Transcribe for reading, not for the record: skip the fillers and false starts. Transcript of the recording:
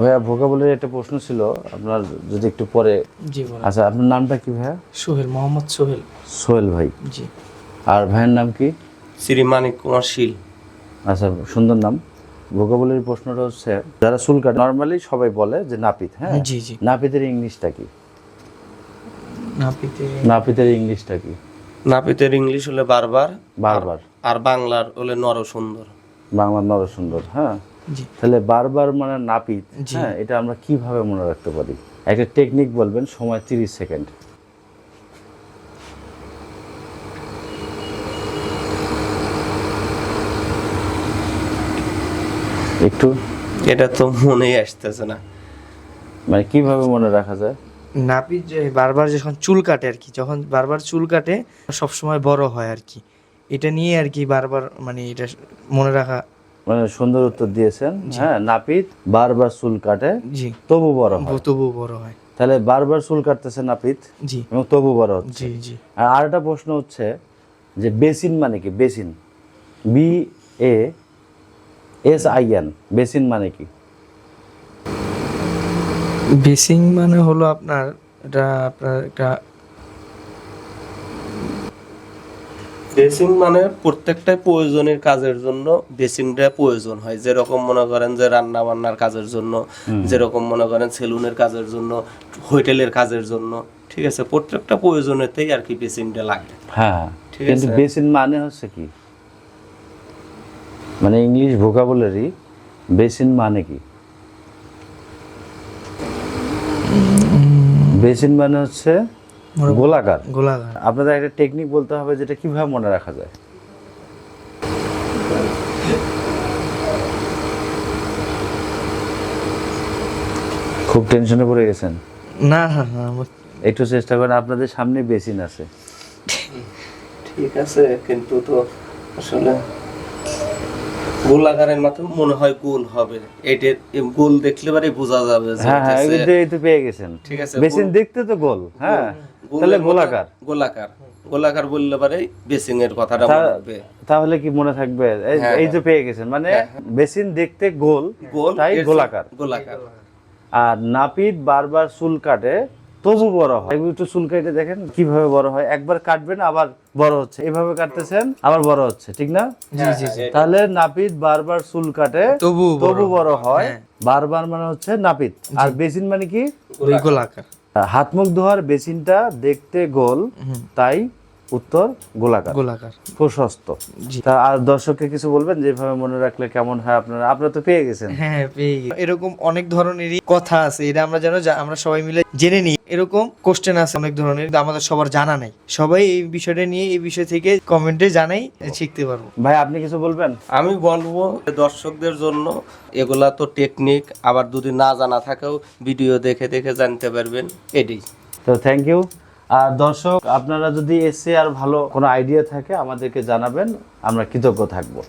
ভাইয়া ভোকাবুলারি একটা প্রশ্ন ছিল আপনার, যদি একটু পরে। জি বলেন। আচ্ছা, আপনার নামটা কি ভাইয়া? সোহেল, মোহাম্মদ সোহেল। সোহেল ভাই। জি। আর ভাইয়ের নাম কি? শ্রী মানিক কুমার শীল। আচ্ছা, সুন্দর নাম। ভোকাবুলারি প্রশ্নটা হচ্ছে, যারা চুল কাটে নর্মালি সবাই বলে যে নাপিত, হ্যাঁ? জি জি। নাপিতের ইংলিশটা কি? নাপিতের ইংলিশটা কি? নাপিতের ইংলিশ হলে বারবার। বারবার। আর বাংলার হলে নরসুন্দর। বাংলা নরসুন্দর, হ্যাঁ। জি। তাহলে বারবার মানে নাপিত, জি। হ্যাঁ, এটা আমরা কিভাবে মনে রাখতে পারি? একটা টেকনিক বলবেন, সময় 30 সেকেন্ড। একটু এটা তো মনেই আসতেছে না। মানে কিভাবে মনে রাখা যায়? নাপিত যে বারবার যখন চুল কাটে আর কি, যখন বারবার চুল কাটে সব সময় বড় হয় আর কি, এটা নিয়ে আর কি বারবার মানে এটা মনে রাখা। মানে সুন্দর উত্তর দিয়েছেন, হ্যাঁ। নাপিত বারবার চুল কাটে, জি, তবু বড় হয়। তবু বড় হয়। তাহলে বারবার চুল কাটতেছে নাপিত, জি, এবং তবু বড় হচ্ছে। জি জি। আর আরেকটা প্রশ্ন হচ্ছে যে বেসিন মানে কি? বেসিন, BASIN, বেসিন মানে কি? বেসিং মানে হলো আপনার একটা বেসিং মানে প্রত্যেকটা প্রয়োজনের কাজের জন্য বেসিংটা প্রয়োজন হয়। যেরকম মনে করেন যে রান্না বান্নার কাজের জন্য, যেরকম মনে করেন সেলুনের কাজের জন্য, হোটেলের কাজের জন্য, ঠিক আছে, প্রত্যেকটা প্রয়োজনেতেই আর কি বেসিংটা লাগে। হ্যাঁ, ঠিক কিন্তু আছে। বেসিন মানে হচ্ছে কি? মানে ইংলিশ ভোকাবুলারি বেসিন মানে কি? বেসিন মানে হচ্ছে গোলাকার। গোলাকার। আপনাদের একটা টেকনিক বলতে হবে, যেটা কিভাবে মনে রাখা যায়। খুব টেনশনে পড়ে গেছেন? না না না, একটু চেষ্টা করেন, আপনাদের সামনে বেসিন আছে। ঠিক আছে, কিন্তু তো আসলে গোলাকারের মাত্র মনে হয় গোল হবে। এটার গোল দেখলে পরে বোঝা যাবে যে হ্যাঁ হ্যাঁ, হচ্ছে- এই তো পেয়ে গেছেন। ঠিক আছে, বেসিন দেখতে তো গোল, হ্যাঁ, গোলের তাহলে মতো- গোলাকার। গোলাকার গোলাকার বললে পরে বেসিং এর কথাটা মনে হবে। তাহলে কি মনে থাকবে? হ্যাঁ, এই তো পেয়ে গেছেন, মানে বেসিন দেখতে গোল, গোল, তাই এর গোলাকার। গোলাকার। আর নাপিত বারবার চুল কাটে, তবু বড় হয়। একটু চুল কেটে দেখেন কিভাবে বড় হয়। একবার কাটবেন আবার বড় হচ্ছে, এইভাবে কাটতেছেন আবার বড় হচ্ছে, ঠিক না? জি জি জি। তাহলে নাপিত বারবার চুল কাটে, তবু তবু বড় হয়। হ্যাঁ। বারবার মানে হচ্ছে নাপিত, আর বেসিন মানে কি? গোলাকার। হাত মুখ ধোয়ার বেসিনটা দেখতে গোল, তাই উত্তর গোলাকার, গোলাকার। প্রশস্ত। জি। তা আর দর্শককে কিছু বলবেন, যেভাবে মনে রাখলে কেমন হয়? আপনারা তো পেয়ে গেছেন। হ্যাঁ, পেয়ে গেছি। এরকম অনেক ধরনেরই কথা আছে, এটা আমরা যেন আমরা সবাই মিলে জেনে নিই। এরকম কোশ্চেন আছে অনেক ধরনের, কিন্তু আমাদের সবার জানা নাই। সবাই এই বিষয়টা নিয়ে, এই বিষয় থেকে কমেন্টে জানাই, শিখতে পারবো। ভাই, আপনি কিছু বলবেন? আমি বলবো দর্শকদের জন্য এগুলা তো টেকনিক, আবার যদি না জানা থাকেও ভিডিও দেখে দেখে জানতে পারবেন, এটাই। তো থ্যাংক ইউ। আর দর্শক, আপনারা যদি এসে আর ভালো কোনো আইডিয়া থাকে আমাদেরকে জানাবেন, আমরা কৃতজ্ঞ থাকবো।